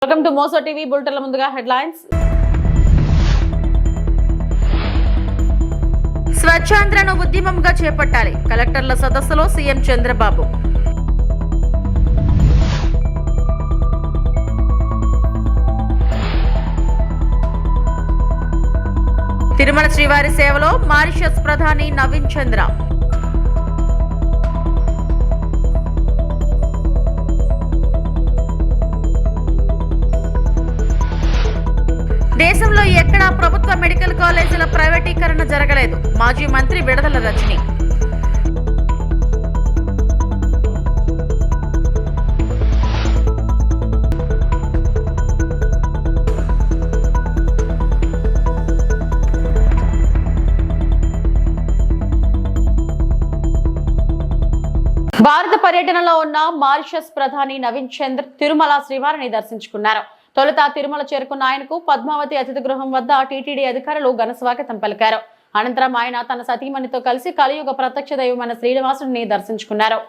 Welcome to Moussa TV బులెటిన్ల ముందుగా headlines. స్వచ్ఛాంధ్రను ఉద్యమంగా చేపట్టాలి. కలెక్టర్ల సదస్సులో సీఎం చంద్రబాబు. తిరుమల శ్రీవారి సేవలో మారిషస్ ప్రధాని నవీన్ చంద్ర. దేశంలో ఎక్కడా ప్రభుత్వ మెడికల్ కాలేజీల ప్రైవేటీకరణ జరగలేదు. మాజీ మంత్రి విడదల రజని. భారత పర్యటనలో ఉన్న మారిషస్ ప్రధాని నవీన్ చంద్ర తిరుమల శ్రీవారిని దర్శించుకున్నారు. తొలుత తిరుమల చేరుకున్న ఆయనకు పద్మావతి అతిథి గృహం వద్ద టీటీడీ అధికారులు ఘన స్వాగతం పలికారు. అనంతరం ఆయన తన సతీమణితో కలిసి కలియుగ ప్రత్యక్ష దైవమైన శ్రీనివాసుడిని దర్శించుకున్నారు.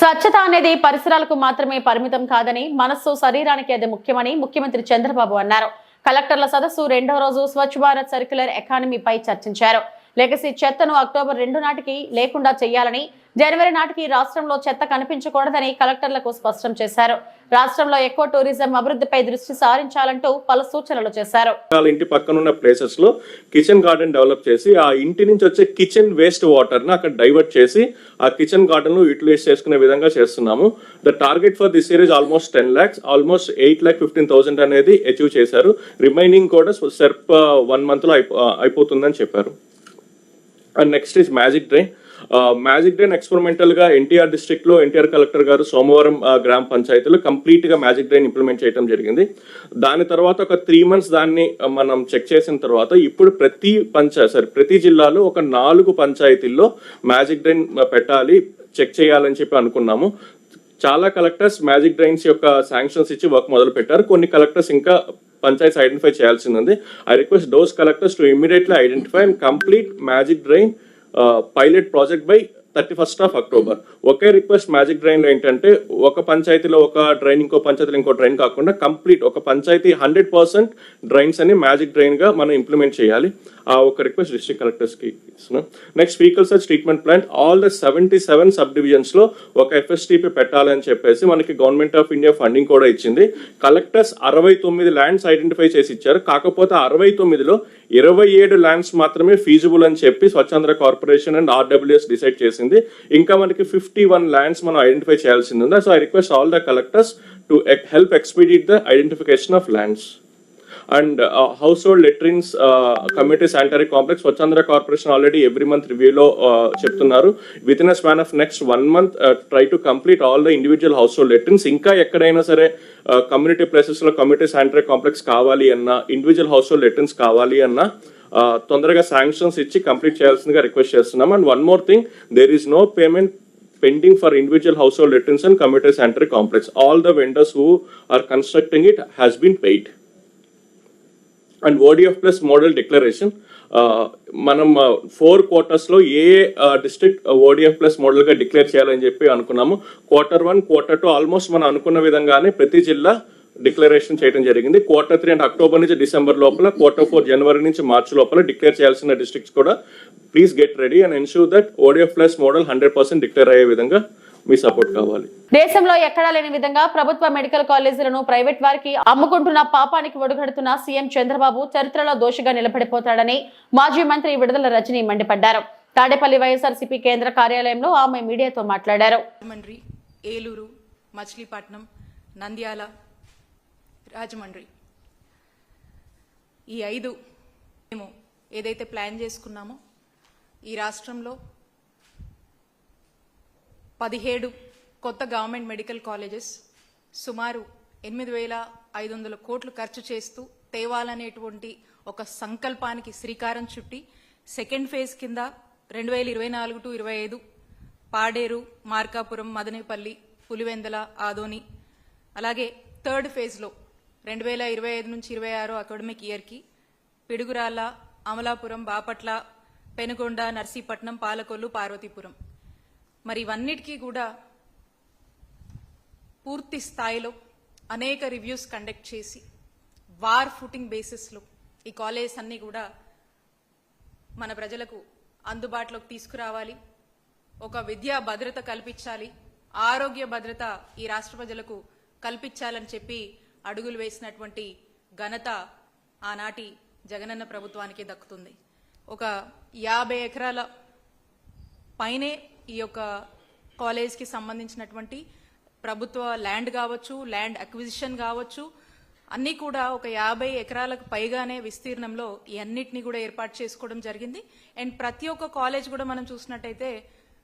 స్వచ్ఛత అనేది పరిసరాలకు మాత్రమే పరిమితం కాదని, మనస్సు శరీరానికి అది ముఖ్యమని ముఖ్యమంత్రి చంద్రబాబు అన్నారు. కలెక్టర్ల సదస్సు రెండవ రోజు స్వచ్ఛ భారత్ సర్క్యులర్ ఎకానమీపై చర్చించారు. లెగసీ చెత్తను అక్టోబర్ 2 నాటికి లేకుండా చేయాలని, జనవరి నాటికి రాష్ట్రంలో చెత్త కనిపించకూడదని కలెక్టర్లకు స్పష్టం చేశారు. రాష్ట్రంలో ఎక్కువ టూరిజం అభివృద్ధిపై దృష్టి సారించాలంటూ పలు సూచనలు చేశారు. ఇంటి పక్కనున్న ప్లేసెస్ లో కిచెన్ గార్డెన్ డెవలప్ చేసి ఆ ఇంటి నుంచి వచ్చే కిచెన్ వేస్ట్ వాటర్ ని అక్కడ డైవర్ట్ చేసి ఆ కిచెన్ గార్డెన్ ను యూటిలైజ్ చేసుకునే విధంగా చేస్తున్నాము. The target for this year is almost 10 lakhs, almost 8,15,000 అనేది అచీవ్ చేశారు. రిమైనింగ్ కూడా సెర్ప్ 1 month లో అయిపోతుందని చెప్పారు. And next is magic drain. Magic drain experimental గా ఎన్టీఆర్ డిస్ట్రిక్ట్ లో ఎన్టీఆర్ కలెక్టర్ గారు సోమవారం గ్రామ పంచాయతీలో కంప్లీట్ గా మ్యాజిక్ డ్రైన్ ఇంప్లిమెంట్ చేయడం జరిగింది. దాని తర్వాత ఒక 3 months దాన్ని మనం చెక్ చేసిన తర్వాత ఇప్పుడు ప్రతి జిల్లాలో ఒక 4 పంచాయతీల్లో మ్యాజిక్ డ్రైన్ పెట్టాలి, చెక్ చేయాలని చెప్పి అనుకున్నాము. చాలా కలెక్టర్స్ మ్యాజిక్ డ్రైన్స్ యొక్క శాంక్షన్స్ ఇచ్చి వర్క్ మొదలు పెట్టారు. కొన్ని కలెక్టర్స్ ఇంకా పంచాయత్ ఐడెంటిఫై చేయాల్సింది ఉంది. I request those collectors to immediately identify and complete magic drain pilot project by 31st of October. Okay request magic drain లో ఏంటంటే ఒక పంచాయతీలో ఒక డ్రైన్ ఇంకో పంచాయతీలో ఇంకో డ్రైన్ కాకుండా కంప్లీట్ ఒక పంచాయతీ 100% డ్రైన్స్ అని మ్యాజిక్ డ్రైన్ గా మనం ఇంప్లిమెంట్ చేయాలి. ఆ ఒక రిక్వెస్ట్ డిస్ట్రిక్ట్ కలెక్టర్స్ కి ఇస్తున్నాం. Next faecal search treatment plant all the 77 sub divisions లో ఒక FSTP పెట్టాలని చెప్పేసి మనకి గవర్నమెంట్ ఆఫ్ ఇండియా ఫండింగ్ కూడా ఇచ్చింది. కలెక్టర్స్ 69 ల్యాండ్స్ ఐడెంటిఫై చేసి ఇచ్చారు. కాకపోతే 69లో 27 ల్యాండ్స్ మాత్రమే ఫీజిబుల్ అని చెప్పి Swachhandhra corporation and RWS decide చేసింది. ఇంకా మనకి 51 ల్యాండ్స్ మనం ఐడెంటిఫై చేయాల్సింది ఉంది. So I request all the collectors to help expedite the identification of lands. And household latrines community sanitary complex Swachhandhra corporation already every month రివ్యూలో చెప్తున్నారు. Within a span of next 1 month try to complete all the individual household latrines. ఇంకా ఎక్కడైనా సరే community places లో community sanitary complex కావాలి అన్నా, individual household latrines కావాలి అన్నా తొందరగా శాంక్షన్స్ ఇచ్చి కంప్లీట్ చేయాల్సిందిగా రిక్వెస్ట్ చేస్తున్నాం. And one more thing, there is no payment pending for individual household latrines and community sanitary complex. All the vendors who are constructing it has been paid. And ODF plus model declaration, మనం 4 quarters లో ఏ district ODF plus model గా declare చేయాలని చెప్పి అనుకున్నాము. Q1, Q2 almost మనం అనుకున్న విధంగానే ప్రతి జిల్లా డిక్లరేషన్ చేయడం జరిగింది. Q3 అంటే అక్టోబర్ నుంచి డిసెంబర్ లోపల, Q4 జనవరి నుంచి మార్చి లోపల డిక్లేర్ చేయాల్సిన డిస్ట్రిక్ట్స్ కూడా please get ready and ensure that ODF plus model 100% declare అయ్యే విధంగా మీ సపోర్ట్ కావాలి. దేశంలో ఎక్కడా లేని విధంగా ప్రభుత్వ మెడికల్ కాలేజీలను ప్రైవేట్ వారికి అమ్ముకుంటున్న పాపానికి ఒడుగడుతున్న సీఎం చంద్రబాబు చరిత్రలో దోషిగా నిలబడిపోతాడని మాజీ మంత్రి విడుదల రజనీ మండిపడ్డారు. తాడేపల్లి వైఎస్ఆర్సీపీ కేంద్ర కార్యాలయంలో ఆమె మీడియాతో మాట్లాడారు. ఏలూరు, మచిలీపట్నం, నంద్యాల, రాజమండ్రి ఈ 5 మేము ఏదైతే ప్లాన్ చేసుకున్నామో ఈ రాష్ట్రంలో 17 కొత్త గవర్నమెంట్ మెడికల్ కాలేజెస్ సుమారు 8,500 కోట్లు ఖర్చు చేస్తూ తేవాలనేటువంటి ఒక సంకల్పానికి శ్రీకారం చుట్టి సెకండ్ ఫేజ్ కింద 2024 to 25 పాడేరు, మార్కాపురం, మదనేపల్లి, పులివెందల, ఆదోని, అలాగే థర్డ్ ఫేజ్లో 2025 నుంచి 26 అకాడమిక్ ఇయర్కి పిడుగురాళ్ళ, అమలాపురం, బాపట్ల, పెనుగొండ, నర్సీపట్నం, పాలకొల్లు, పార్వతీపురం. మరి ఇవన్నిటికీ కూడా పూర్తి స్థాయిలో అనేక రివ్యూస్ కండక్ట్ చేసి వార్ ఫుటింగ్ బేసిస్లో ఈ కాలేజెస్ అన్నీ కూడా మన ప్రజలకు అందుబాటులోకి తీసుకురావాలి. ఒక విద్యా భద్రత కల్పించాలి, ఆరోగ్య భద్రత ఈ రాష్ట్ర ప్రజలకు కల్పించాలని చెప్పి అడుగులు వేసినటువంటి ఘనత ఆనాటి జగనన్న ప్రభుత్వానికి దక్కుతుంది. ఒక 50 ఎకరాల పైనే ఈ యొక్క కాలేజ్కి సంబంధించినటువంటి ప్రభుత్వ ల్యాండ్ కావచ్చు, ల్యాండ్ అక్విజిషన్ కావచ్చు, అన్నీ కూడా ఒక 50 ఎకరాలకు పైగానే విస్తీర్ణంలో ఈ అన్నిటినీ కూడా ఏర్పాటు చేసుకోవడం జరిగింది. అండ్ ప్రతి ఒక్క కాలేజ్ కూడా మనం చూసినట్టయితే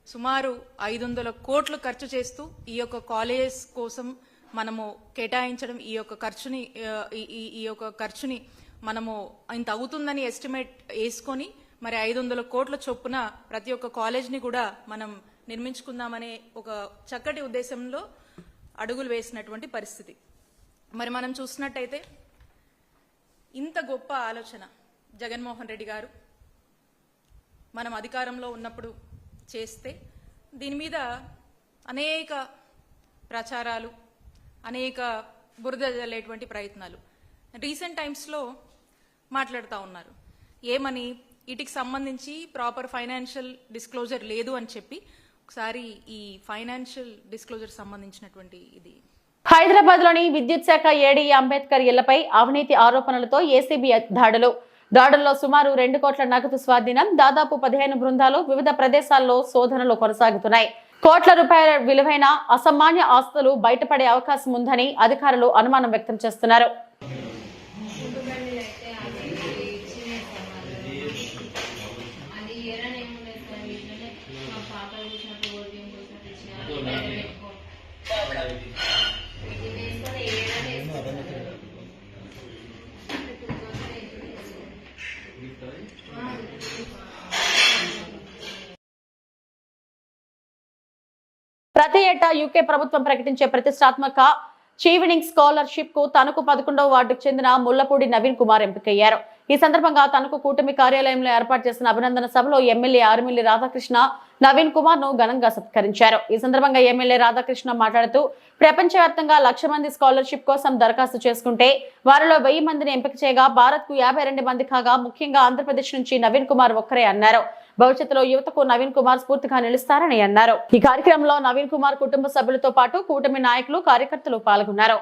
సుమారు 500 కోట్లు ఖర్చు చేస్తూ ఈ యొక్క కాలేజ్ కోసం మనము కేటాయించడం, ఈ యొక్క ఖర్చుని మనము ఇంత అవుతుందని ఎస్టిమేట్ వేసుకొని మరి 500 కోట్ల చొప్పున ప్రతి ఒక్క కాలేజ్ని కూడా మనం నిర్మించుకుందామనే ఒక చక్కటి ఉద్దేశంలో అడుగులు వేసినటువంటి పరిస్థితి. మరి మనం చూసినట్టయితే ఇంత గొప్ప ఆలోచన జగన్మోహన్ రెడ్డి గారు మనం అధికారంలో ఉన్నప్పుడు చేస్తే దీని మీద అనేక ప్రచారాలు, అనేక బురద జల్లేటువంటి ప్రయత్నాలు రీసెంట్ టైమ్స్లో మాట్లాడుతూ ఉన్నారు. ఏమని, వీటికి సంబంధించి ప్రాపర్ ఫైనాన్షియల్ డిస్క్లోజర్ లేదు అని చెప్పి ఒకసారి ఈ ఫైనాన్షియల్ డిస్క్లోజర్ సంబంధించినటువంటి ఇది. హైదరాబాద్ లోని విద్యుత్ శాఖ ఏడీ అంబేద్కర్ ఇళ్లపై అవినీతి ఆరోపణలతో ఏసీబీ దాడుల్లో సుమారు 2 కోట్ల నగదు స్వాధీనం, దాదాపు 15 బృందాలు వివిధ ప్రదేశాల్లో శోధనలు కొనసాగుతున్నాయి. కోట్ల రూపాయల విలువైన అసామాన్య ఆస్తులు బయటపడే అవకాశం ఉందని అధికారులు అనుమానం వ్యక్తం చేస్తున్నారు. ప్రతి ఏటా యూకే ప్రభుత్వం ప్రకటించే ప్రతిష్టాత్మక చీవినింగ్ స్కాలర్షిప్ కు తణుకు 11వ వార్డుకు చెందిన ముల్లపూడి నవీన్ కుమార్ ఎంపికయ్యారు. ఈ సందర్భంగా తణుకు కూటమి కార్యాలయంలో ఏర్పాటు చేసిన అభినందన సభలో ఎమ్మెల్యే ఆర్మిల్లి రాధాకృష్ణ నవీన్ కుమార్ ను ఘనంగా సత్కరించారు. ఈ సందర్భంగా ఎమ్మెల్యే రాధాకృష్ణ మాట్లాడుతూ ప్రపంచవ్యాప్తంగా 1,00,000 మంది స్కాలర్షిప్ కోసం దరఖాస్తు చేసుకుంటే వారిలో 1000 మందిని ఎంపిక చేయగా భారత్ కు 52 మంది కాగా ముఖ్యంగా ఆంధ్రప్రదేశ్ నుంచి నవీన్ కుమార్ ఒక్కరే అన్నారు. భవిష్యత్తులో యువతకు నవీన్ కుమార్ స్ఫూర్తిగా నిలుస్తారని అన్నారు. ఈ కార్యక్రమంలో నవీన్ కుమార్ కుటుంబ సభ్యులతో పాటు కూటమి నాయకులు, కార్యకర్తలు పాల్గొన్నారు.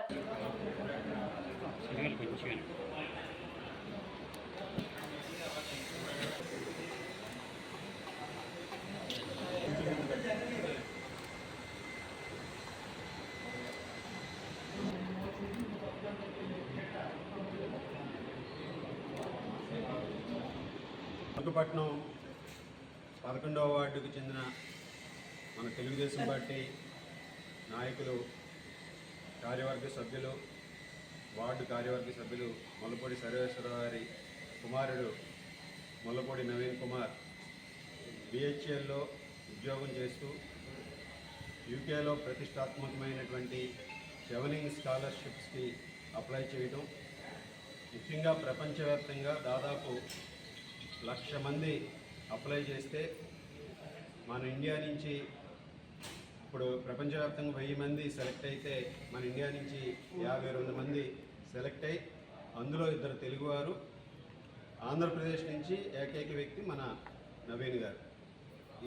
విశాఖపట్నం 11వ వార్డుకు చెందిన మన తెలుగుదేశం పార్టీ నాయకులు, కార్యవర్గ సభ్యులు, వార్డు కార్యవర్గ సభ్యులు ముల్లపూడి సర్వేశ్వరరావు గారి కుమారుడు ముల్లపూడి నవీన్ కుమార్ BHLలో ఉద్యోగం చేస్తూ యూకేలో ప్రతిష్టాత్మకమైనటువంటి చెవెనింగ్ స్కాలర్షిప్స్కి అప్లై చేయడం, ముఖ్యంగా ప్రపంచవ్యాప్తంగా దాదాపు 1,00,000 మంది అప్లై చేస్తే మన ఇండియా నుంచి ఇప్పుడు ప్రపంచవ్యాప్తంగా 1000 మంది సెలెక్ట్ అయితే మన ఇండియా నుంచి 52 మంది సెలెక్ట్ అయ్యి అందులో 2 తెలుగువారు, ఆంధ్రప్రదేశ్ నుంచి ఏకైక వ్యక్తి మన నవీన్ గారు.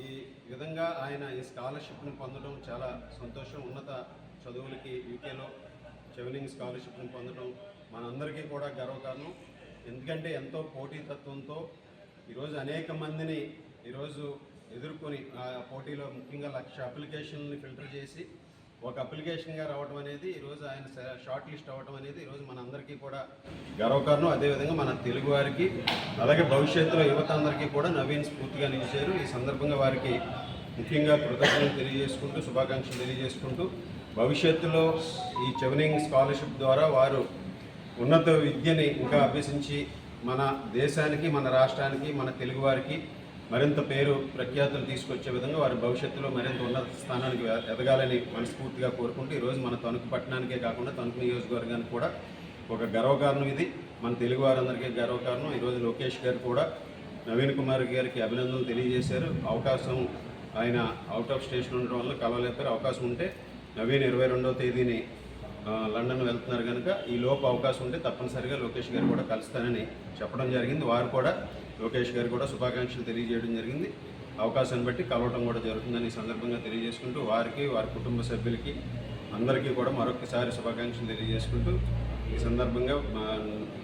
ఈ విధంగా ఆయన ఈ స్కాలర్షిప్ను పొందడం చాలా సంతోషం. ఉన్నత చదువులకి యూకేలో చెవెనింగ్ స్కాలర్షిప్ను పొందడం మనందరికీ కూడా గర్వకారణం. ఎందుకంటే ఎంతో పోటీతత్వంతో ఈరోజు అనేక మందిని ఈరోజు ఎదుర్కొని ఆ పోటీలో ముఖ్యంగా 1,00,000 అప్లికేషన్ని ఫిల్టర్ చేసి ఒక అప్లికేషన్గా రావడం అనేది ఈరోజు ఆయన షార్ట్ లిస్ట్ అవ్వడం అనేది ఈరోజు మనందరికీ కూడా గర్వకారణం. అదేవిధంగా మన తెలుగు వారికి అలాగే భవిష్యత్తులో యువత అందరికీ కూడా నవీన్ స్ఫూర్తిగా నిలిచారు. ఈ సందర్భంగా వారికి ముఖ్యంగా కృతజ్ఞతలు తెలియజేసుకుంటూ, శుభాకాంక్షలు తెలియజేసుకుంటూ, భవిష్యత్తులో ఈ చెవెనింగ్ స్కాలర్షిప్ ద్వారా వారు ఉన్నత విద్యని ఇంకా అభ్యసించి మన దేశానికి, మన రాష్ట్రానికి, మన తెలుగువారికి మరింత పేరు ప్రఖ్యాతులు తీసుకొచ్చే విధంగా వారి భవిష్యత్తులో మరింత ఉన్నత స్థానానికి ఎదగాలని మనస్ఫూర్తిగా కోరుకుంటూ ఈరోజు మన తణుకు పట్టణానికే కాకుండా తణుకు నియోజకవర్గానికి కూడా ఒక గర్వకారణం. ఇది మన తెలుగు వారందరికీ గర్వకారణం. ఈరోజు లోకేష్ గారు కూడా నవీన్ కుమార్ గారికి అభినందనలు తెలియజేశారు. అవకాశం ఆయన అవుట్ ఆఫ్ స్టేషన్ ఉండడం వల్ల కలవలేపారు. అవకాశం ఉంటే నవీన్ 22వ తేదీని లండన్ వెళ్తున్నారు కనుక ఈ లోపు అవకాశం ఉంటే తప్పనిసరిగా లోకేష్ గారు కూడా కలుస్తానని చెప్పడం జరిగింది. వారు కూడా లోకేష్ గారు కూడా శుభాకాంక్షలు తెలియజేయడం జరిగింది. అవకాశాన్ని బట్టి కలవటం కూడా జరుగుతుందని ఈ సందర్భంగా తెలియజేసుకుంటూ వారికి, వారి కుటుంబ సభ్యులకి అందరికీ కూడా మరొకసారి శుభాకాంక్షలు తెలియజేసుకుంటూ ఈ సందర్భంగా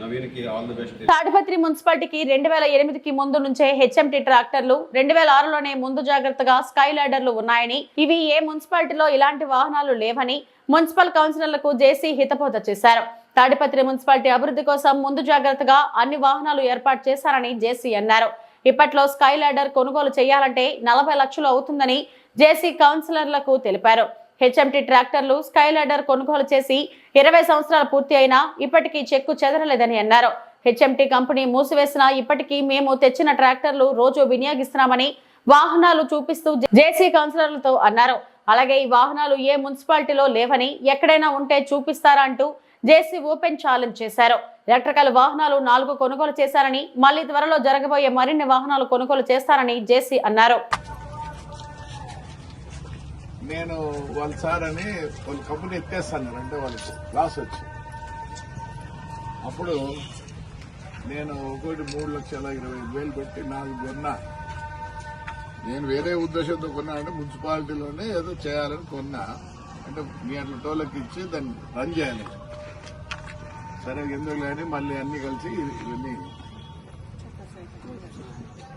నవీన్కి ఆల్ ది బెస్ట్. తాడిపత్రి మున్సిపాలిటీకి 2008కి ముందు నుంచే HMT ట్రాక్టర్లు, 2006లోనే ముందు జాగ్రత్తగా స్కై ల్యాడర్లు ఉన్నాయని, ఇవి ఏ మున్సిపాలిటీలో ఇలాంటి వాహనాలు లేవని మున్సిపల్ కౌన్సిలర్లకు జేసీ హితబోధ చేశారు. తాడిపత్రి మున్సిపాలిటీ అభివృద్ధి కోసం ముందు జాగ్రత్తగా అన్ని వాహనాలు ఏర్పాటు చేశారని జేసీ అన్నారు. ఇప్పట్లో స్కై ల్యాడర్ కొనుగోలు చేయాలంటే 40 లక్షలు అవుతుందని జేసీ కౌన్సిలర్లకు తెలిపారు. HMT ట్రాక్టర్లు, స్కై ల్యాడర్ కొనుగోలు చేసి 20 సంవత్సరాలు పూర్తి అయినా ఇప్పటికీ చెక్కు చెదరలేదని అన్నారు. HMT కంపెనీ మూసివేసినా ఇప్పటికీ మేము తెచ్చిన ట్రాక్టర్లు రోజు వినియోగిస్తున్నామని వాహనాలు చూపిస్తూ జేసీ కౌన్సిలర్లతో అన్నారు. అలాగే ఈ వాహనాలు ఏ మున్సిపాలిటీలో లేవని, ఎక్కడైనా ఉంటే చూపిస్తారా అంటూ జేసీ ఓపెన్ ఛాలెంజ్ చేశారు. ఎలక్ట్రికల్ వాహనాలు 4 కొనుగోలు చేశారని, మళ్లీ త్వరలో జరగబోయే మరిన్ని వాహనాలు కొనుగోలు చేస్తారని జేసీ అన్నారు. నేను వాళ్ళ సార్ అని వాళ్ళ కంపెనీ ఎత్తేస్తాను అంటే వాళ్ళకి లాస్ వచ్చి, అప్పుడు నేను ఒకటి 3,25,000 పెట్టి 4 కొన్నా. నేను వేరే ఉద్దేశంతో కొన్నా అంటే మున్సిపాలిటీలోనే ఏదో చేయాలని కొన్నా. అంటే మీ అట్లా టోళ్ళకి ఇచ్చి దాన్ని రన్ చేయాలి. సరే ఎందుకు లేని మళ్ళీ అన్ని కలిసి ఇవన్నీ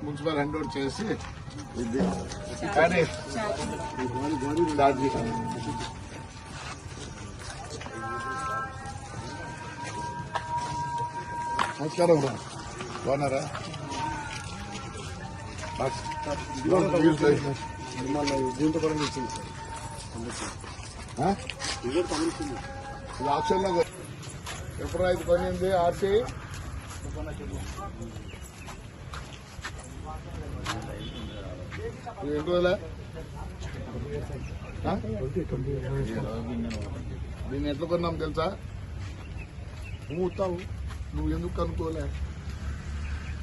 మున్సిపల్ హ్యాండ్ ఓవర్ చేసి ఇది కానీ స్టార్ట్ చేశాను. నమస్కారం బాగున్నారా? దీంతో కూడా ఇచ్చింది ఆప్షన్లో ఎప్పుడు అయితే పనింది ఆర్టీ ఎన్ని రోజుల దీన్ని ఎట్లా కొన్నాం తెలుసా? మూతావు నువ్వు ఎందుకు కనుక్కోలే?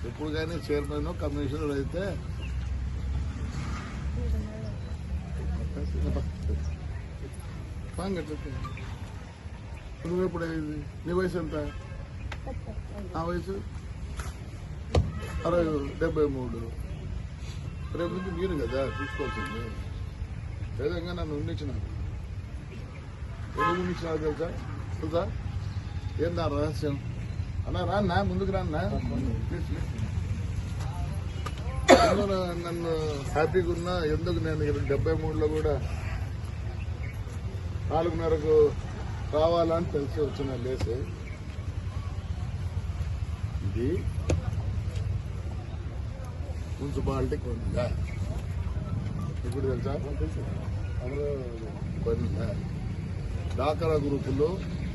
ఎప్పుడు కానీ చైర్మన్ కమిషనర్ అయితే నువ్వు ఎప్పుడు నీ వయసు ఎంత? ఆ వయసు 73. రేపు నుంచి మీరు కదా చూసుకోవాల్సింది. విధంగా నన్ను ఉండించినారు. ఎందుకు ఉండించినారు తెలుసా? ఏందా రహస్యం అన్నా? రాన్నా ముందుకు రాన్నా. నన్ను హ్యాపీగా ఉన్నా. ఎందుకు నేను 73లో కూడా 4:30కు రావాలని తెలిసి వచ్చిన లేసి ఇది మున్సిపాలిటీ కొనిందా? ఇప్పుడు తెలుసా? కొనిందా? డాకరా గ్రూపులో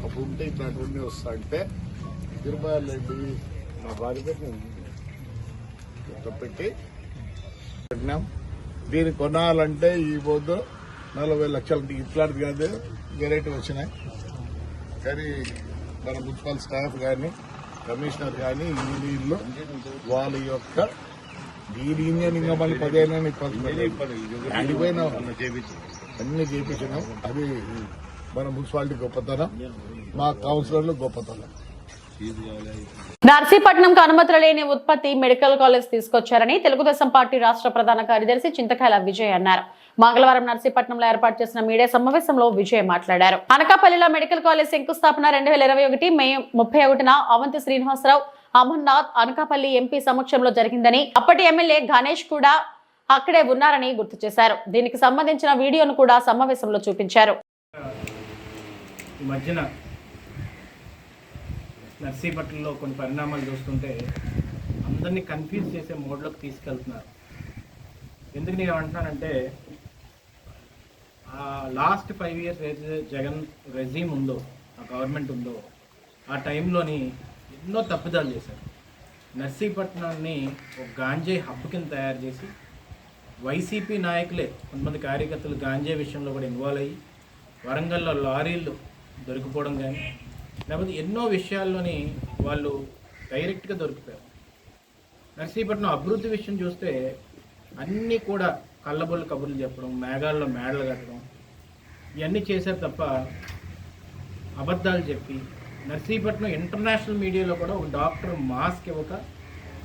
అప్పుడు ఉంటే ఇట్లాంటివన్నీ వస్తా అంటే తిరుమలరెడ్డి నా భార్య పెట్టి పెట్టినాం. దీన్ని కొనాలంటే ఈ పొద్దు 40 లక్షలకి ఇట్లాంటిది కాదు వెరైటీ వచ్చినాయి. కానీ మన మున్సిపల్ స్టాఫ్ కానీ కమిషనర్ కానీ ఇంజనీర్లు వాళ్ళ యొక్క దీని ఇంజనీరింగ్ మళ్ళీ 15 అడిపోయినా అన్ని చేయించినాం. అది మన మున్సిపాలిటీ గొప్పతనం, మా కౌన్సిలర్లు గొప్పతనం. నర్సీపట్నంకు అనుమతులు లేని ఉత్పత్తి మెడికల్ కాలేజ్ తీసుకొచ్చారని తెలుగుదేశం పార్టీ రాష్ట్ర ప్రధాన కార్యదర్శి చింతకాయల విజయ్ అన్నారు. మంగళవారం నర్సీపట్నంలో ఏర్పాటు చేసిన మీడియా సమావేశంలో విజయ్ మాట్లాడారు. అనకాపల్లిలో మెడికల్ కాలేజ్ శంకుస్థాపన 2021 మే 31న అవంతి శ్రీనివాసరావు, అమర్నాథ్, అనకాపల్లి ఎంపీ సమక్షంలో జరిగిందని, అప్పటి ఎమ్మెల్యే గణేష్ కూడా అక్కడే ఉన్నారని గుర్తు చేశారు. దీనికి సంబంధించిన వీడియోను కూడా సమావేశంలో చూపించారు. ఈ మధ్యన నర్సీపట్నంలో కొన్ని పరిణామాలు చూస్తుంటే అందరినీ కన్ఫ్యూజ్ చేసే మోడ్లోకి తీసుకెళ్తున్నారు. ఎందుకు నేను ఏమంటున్నానంటే లాస్ట్ 5 years జగన్ రెజీమ్ ఉందో, ఆ గవర్నమెంట్ ఉందో, ఆ టైంలోని ఎన్నో తప్పిదాలు చేశారు. నర్సీపట్నాన్ని ఒక గాంజాయి హబ్ కింద తయారు చేసి వైసీపీ నాయకులే కొంతమంది కార్యకర్తలు గాంజాయి విషయంలో కూడా ఇన్వాల్వ్ అయ్యి వరంగల్లో లారీలు దొరికిపోవడం కానీ లేకపోతే ఎన్నో విషయాల్లోని వాళ్ళు డైరెక్ట్గా దొరికిపోయారు. నర్సీపట్నం అభివృద్ధి విషయం చూస్తే అన్నీ కూడా కళ్ళబొల్లు కబుర్లు చెప్పడం, మేఘాల్లో మేడలు కట్టడం, ఇవన్నీ చేశారు తప్ప అబద్ధాలు చెప్పి నర్సీపట్నం ఇంటర్నేషనల్ మీడియాలో కూడా ఒక డాక్టర్ మాస్క్ ఇవ్వక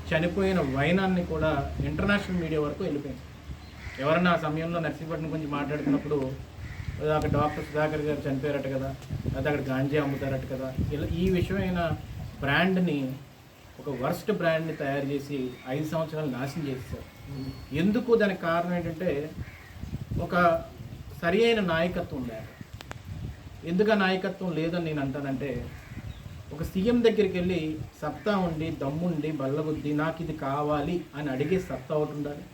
చనిపోయిన వైనాన్ని కూడా ఇంటర్నేషనల్ మీడియా వరకు వెళ్ళిపోయింది. ఎవరన్నా ఆ సమయంలో నర్సీపట్నం గురించి మాట్లాడుతున్నప్పుడు అక్కడ డాక్టర్ సుధాకర్ గారు చనిపోయారట కదా, లేదా అక్కడ గాంజా అమ్ముతారట కదా, ఇలా ఈ విషయమైన బ్రాండ్ని, ఒక వర్స్ట్ బ్రాండ్ని తయారు చేసి 5 సంవత్సరాలు నాశనం చేశారు. ఎందుకు? దానికి కారణం ఏంటంటే ఒక సరి అయిన నాయకత్వం లేదు. ఎందుకు ఆ నాయకత్వం లేదని నేను అంటానంటే, ఒక సీఎం దగ్గరికి వెళ్ళి సత్తా ఉండి, దమ్ముండి, బల్లబుద్ధి, నాకు ఇది కావాలి అని అడిగే సత్తా ఒకటి ఉండాలి.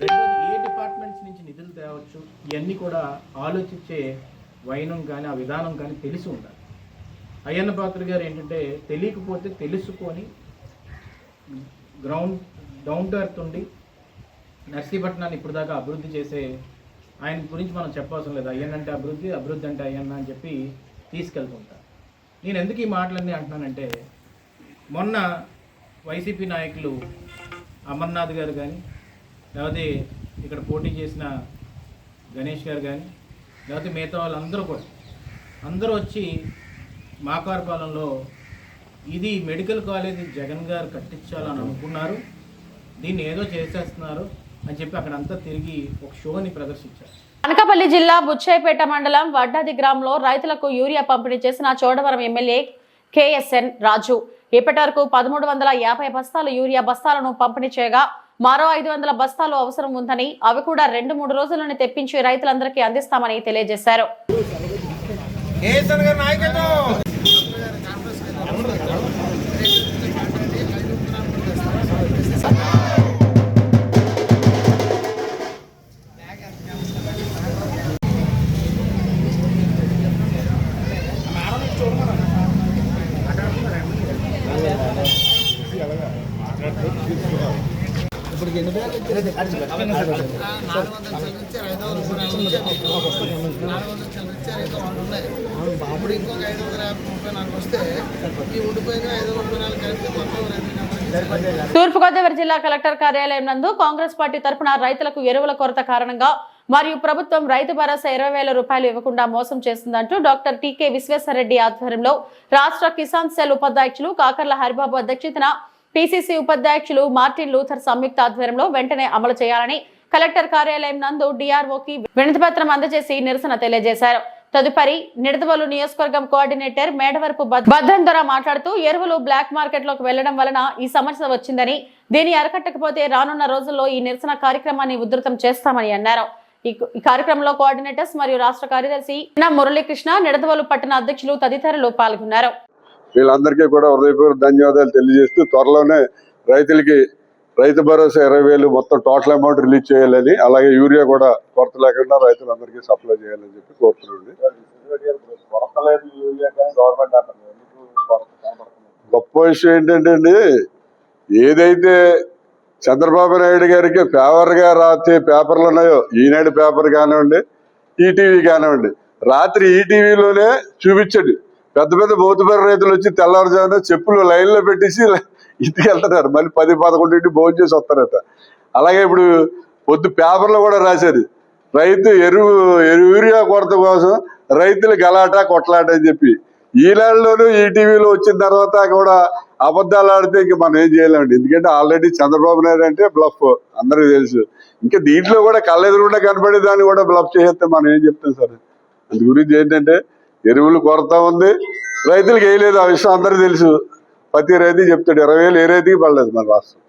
రెండోది, ఏ డిపార్ట్మెంట్స్ నుంచి నిధులు తేవచ్చు, ఇవన్నీ కూడా ఆలోచించే వైనం కానీ ఆ విధానం కానీ తెలిసి ఉండాలి. అయ్యన్న పాత్ర గారు ఏంటంటే తెలియకపోతే తెలుసుకొని గ్రౌండ్ డౌన్ టు ఎర్త్ ఉండి నర్సీపట్నాన్ని ఇప్పుడు దాకా అభివృద్ధి చేసే ఆయన గురించి మనం చెప్పవలసిన లేదు. అయ్యన్న అంటే అభివృద్ధి, అభివృద్ధి అంటే అయ్యన్న అని చెప్పి తీసుకెళ్తుంటారు. నేను ఎందుకు ఈ మాటలన్నీ అంటున్నానంటే, మొన్న వైసీపీ నాయకులు అమర్నాథ్ గారు కానీ, లేకపోతే ఇక్కడ పోటీ చేసిన గణేష్ గారు కానీ, లేకపోతే మిగతా వాళ్ళందరూ కూడా అందరూ వచ్చి మాకారపాలెంలో ఇది మెడికల్ కాలేజీ జగన్ గారు కట్టించాలని అనుకున్నారు, దీన్ని ఏదో చేసేస్తున్నారు అని చెప్పి అక్కడంతా తిరిగి ఒక షోని ప్రదర్శించారు. అనకాపల్లి జిల్లా బుచ్చాయిపేట మండలం వడ్డాది గ్రామంలో రైతులకు యూరియా పంపిణీ చేసిన చోడవరం ఎమ్మెల్యే కేఎస్ఎన్ రాజు ఇప్పటి వరకు 1350 బస్తాలు యూరియా బస్తాలను పంపిణీ చేయగా మరో 500 బస్తాలు అవసరం ఉందని, అవి కూడా 2-3 రోజుల్లోనే తెప్పించి రైతులందరికీ అందిస్తామని తెలియజేశారు. తూర్పుగోదావరి జిల్లా కలెక్టర్ కార్యాలయం నందు కాంగ్రెస్ పార్టీ తరఫున రైతులకు ఎరువుల కొరత కారణంగా మరియు ప్రభుత్వం రైతు భరోసా 20,000 రూపాయలు ఇవ్వకుండా మోసం చేస్తుందంటూ డాక్టర్ టీకే విశ్వేశ్వరరెడ్డి ఆధ్వర్యంలో రాష్ట్ర కిసాన్ సెల్ ఉపాధ్యక్షులు కాకర్ల హరిబాబు అధ్యక్షతన పిసిసి ఉపాధ్యక్షులు మార్టిన్ లూథర్ సంయుక్త ఆధ్వర్యంలో వెంటనే అమలు చేయాలని కలెక్టర్ కార్యాలయం నందు డిఆర్ఓకి వినతిపత్రం అందజేసి నిరసన తెలియజేశారు. తదుపరి నిడదవోలు నియోజకవర్గం కోఆర్డినేటర్ మేడవరపు భద్రం ద్వారా మాట్లాడుతూ ఎరువులు బ్లాక్ మార్కెట్ లోకి వెళ్లడం వలన ఈ సమస్య వచ్చిందని, దీన్ని అరికట్టకపోతే రానున్న రోజుల్లో ఈ నిరసన కార్యక్రమాన్ని ఉధృతం చేస్తామని అన్నారు. ఈ కార్యక్రమంలో కోఆర్డినేటర్స్ మరియు రాష్ట్ర కార్యదర్శి మురళీకృష్ణ, నిడదవోలు పట్టణ అధ్యక్షులు తదితరులు పాల్గొన్నారు. వీళ్ళందరికీ కూడా హృదయపూర్వక ధన్యవాదాలు తెలియజేస్తూ త్వరలోనే రైతులకి రైతు భరోసా 20,000 మొత్తం టోటల్ అమౌంట్ రిలీజ్ చేయాలని, అలాగే యూరియా కూడా కొరత లేకుండా రైతులందరికీ సప్లై చేయాలని చెప్పి కోరుతున్నాండి. గొప్ప విషయం ఏంటంటే అండి, ఏదైతే చంద్రబాబు నాయుడు గారికి ఫేవర్గా రాసే పేపర్లు ఉన్నాయో, ఈనాడు పేపర్ కానివ్వండి, ఈటీవీ కానివ్వండి, రాత్రి ఈటీవీలోనే చూపించండి. పెద్ద పెద్ద మోతుబరి రైతులు వచ్చి తెల్లవారుజామున చెప్పులు లైన్లో పెట్టేసి ఇంటికి వెళ్తున్నారు. మళ్ళీ 10-11 భోజనం చేసి వస్తారట. అలాగే ఇప్పుడు పొద్దు పేపర్లో కూడా రాశారు, రైతు యూరియా కొరత కోసం రైతులు గలాట కొట్లాట అని చెప్పి. ఈనాడులోనూ ఈటీవీలో వచ్చిన తర్వాత కూడా అబద్ధాలు ఆడితే ఇంక మనం ఏం చేయలేమండి. ఎందుకంటే ఆల్రెడీ చంద్రబాబు నాయుడు అంటే బ్లఫ్ అందరికీ తెలుసు. ఇంకా దీంట్లో కూడా కళ్ళెదురుకుండా కనబడే దాన్ని కూడా బ్లఫ్ చేస్తే మనం ఏం చెప్తాం సార్? అందు గురించి ఏంటంటే ఎరువులు కొరత ఉంది, రైతులకు వేయలేదు. ఆ విషయం అందరికీ తెలుసు. ప్రతి రైతు చెప్తాడు 20,000 ఏ రైతుకి పడలేదు మన రాష్ట్రం.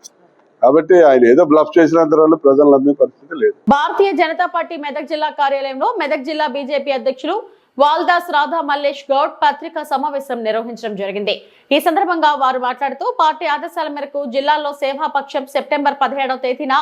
కాబట్టి ఆయన ఏదో బ్లఫ్ చేసినంత వల్ల ప్రజలు నమ్మే పరిస్థితి లేదు. భారతీయ జనతా పార్టీ మెదక్ జిల్లా కార్యాలయంలో మెదక్ జిల్లా బీజేపీ అధ్యక్షులు వాల్దాస్ రాధా మల్లేష్ గౌడ్ పత్రికా సమావేశం నిర్వహించడం జరిగింది. ఈ సందర్భంగా వారు మాట్లాడుతూ పార్టీ ఆదేశాల మేరకు జిల్లాలో సేవాపక్షం సెప్టెంబర్ 17వ తేదీన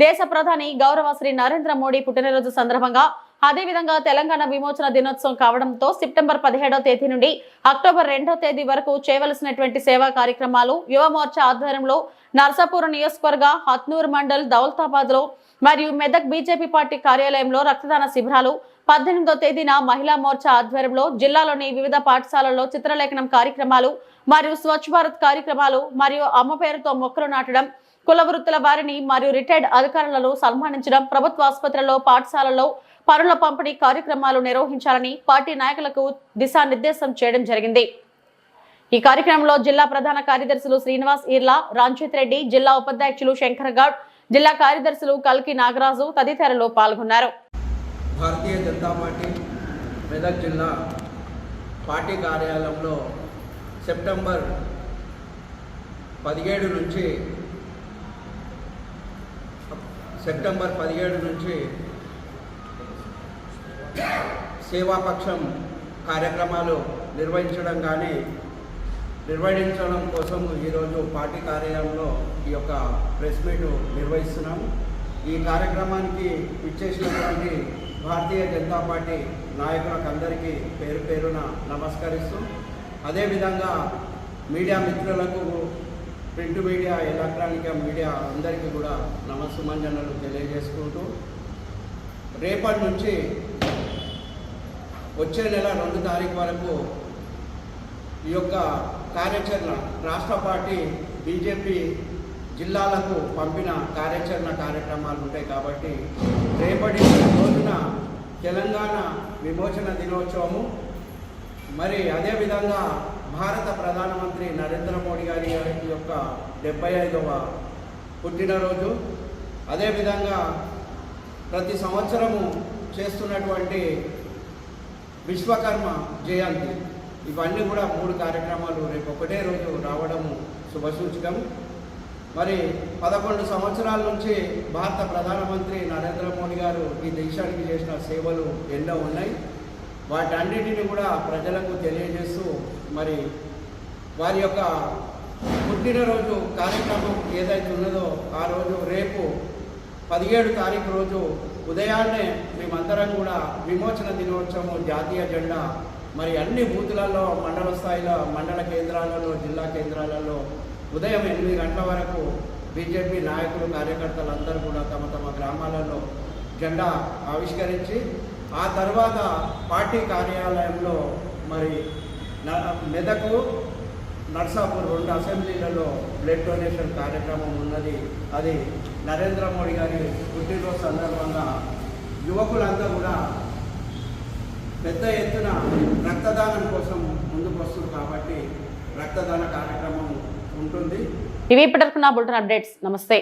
దేశ ప్రధాని గౌరవ శ్రీ నరేంద్ర మోడీ పుట్టినరోజు సందర్భంగా, అదేవిధంగా తెలంగాణ విమోచన దినోత్సవం కావడంతో సెప్టెంబర్ 17వ తేదీ నుండి అక్టోబర్ 2వ తేదీ వరకు చేయవలసినటువంటి సేవా కార్యక్రమాలు యువ మోర్చా ఆధ్వర్యంలో నర్సాపూర్ నియోజకవర్గ హత్నూర్ మండల్ దౌలతాబాద్ లో మరియు మెదక్ బీజేపీ పార్టీ కార్యాలయంలో రక్తదాన శిబిరాలు, 18వ తేదీన మహిళా మోర్చా ఆధ్వర్యంలో జిల్లాలోని వివిధ పాఠశాలల్లో చిత్రలేఖనం కార్యక్రమాలు మరియు స్వచ్ఛ భారత్ కార్యక్రమాలు మరియు అమ్మ పేరుతో మొక్కలు నాటడం, కుల వృత్తుల వారిని మరియు రిటైర్డ్ అధికారులను సన్మానించడం, ప్రభుత్వ ఆసుపత్రుల్లో పాఠశాలల్లో పనుల పంపిణీ కార్యక్రమాలు నిర్వహించాలని పార్టీ నాయకులకు దిశానిర్దేశం చేయడం జరిగింది. ఈ కార్యక్రమంలో జిల్లా ప్రధాన కార్యదర్శులు శ్రీనివాస్ ఈర్లా, రాంచిత్ రెడ్డి, జిల్లా ఉపాధ్యక్షులు శంకర్ గౌడ్, జిల్లా కార్యదర్శులు కల్కి నాగరాజు తదితరులు పాల్గొన్నారు. భారతీయ జనతా పార్టీ మెదక్ జిల్లా పార్టీ కార్యాలయంలో సెప్టెంబర్ 17 నుంచి సేవాపక్షం కార్యక్రమాలు నిర్వహించడం కోసం ఈరోజు పార్టీ కార్యాలయంలో ఈ యొక్క ప్రెస్ మీట్ నిర్వహిస్తున్నాము. ఈ కార్యక్రమానికి ఇచ్చేసినటువంటి భారతీయ జనతా పార్టీ నాయకులకు అందరికీ పేరు పేరున నమస్కరిస్తూ, అదేవిధంగా మీడియా మిత్రులకు, ప్రింట్ మీడియా, ఎలక్ట్రానిక్ మీడియా అందరికీ కూడా నమస్సుమంజనలు తెలియజేసుకుంటూ, రేపటి నుంచి వచ్చే నెల 2వ తారీఖు వరకు ఈ యొక్క కార్యాచరణ రాష్ట్ర పార్టీ బీజేపీ జిల్లాలకు పంపిన కార్యక్రమాలు ఉంటాయి. కాబట్టి రేపటి రోజున తెలంగాణ విమోచన దినోత్సవము, మరి అదేవిధంగా భారత ప్రధానమంత్రి నరేంద్ర మోడీ గారి యొక్క 75వ పుట్టినరోజు, అదేవిధంగా ప్రతి సంవత్సరము చేస్తున్నటువంటి విశ్వకర్మ జయంతి, ఇవన్నీ కూడా 3 కార్యక్రమాలు రేపు ఒకటే రోజు రావడము శుభసూచకం. మరి 11 సంవత్సరాల నుంచి భారత ప్రధానమంత్రి నరేంద్ర మోడీ గారు ఈ దేశానికి చేసిన సేవలు ఎన్నో ఉన్నాయి. వాటన్నిటిని కూడా ప్రజలకు తెలియజేస్తూ, మరి వారి యొక్క పుట్టినరోజు కార్యక్రమం ఏదైతే ఉన్నదో ఆ రోజు రేపు 17 తారీఖు రోజు ఉదయాన్నే మేమందరం కూడా విమోచన దినోత్సవం జాతీయ జెండా మరి అన్ని బూతులలో, మండల స్థాయిలో, మండల కేంద్రాలలో, జిల్లా కేంద్రాలలో ఉదయం 8 గంటల వరకు బీజేపీ నాయకులు, కార్యకర్తలు అందరూ కూడా తమ తమ గ్రామాలలో జెండా ఆవిష్కరించి, ఆ తర్వాత పార్టీ కార్యాలయంలో మరి మెదకు, నర్సాపూర్ 2 అసెంబ్లీలలో బ్లడ్ డొనేషన్ కార్యక్రమం ఉన్నది. అది నరేంద్ర మోడీ గారి పుట్టినరోజు సందర్భంగా యువకులంతా కూడా పెద్ద ఎత్తున రక్తదానం కోసం ముందుకు వస్తుంది కాబట్టి రక్తదాన కార్యక్రమం ఉంటుంది. ఇవి ఇప్పటివరకు నా బులెటిన్ అప్డేట్స్. నమస్తే.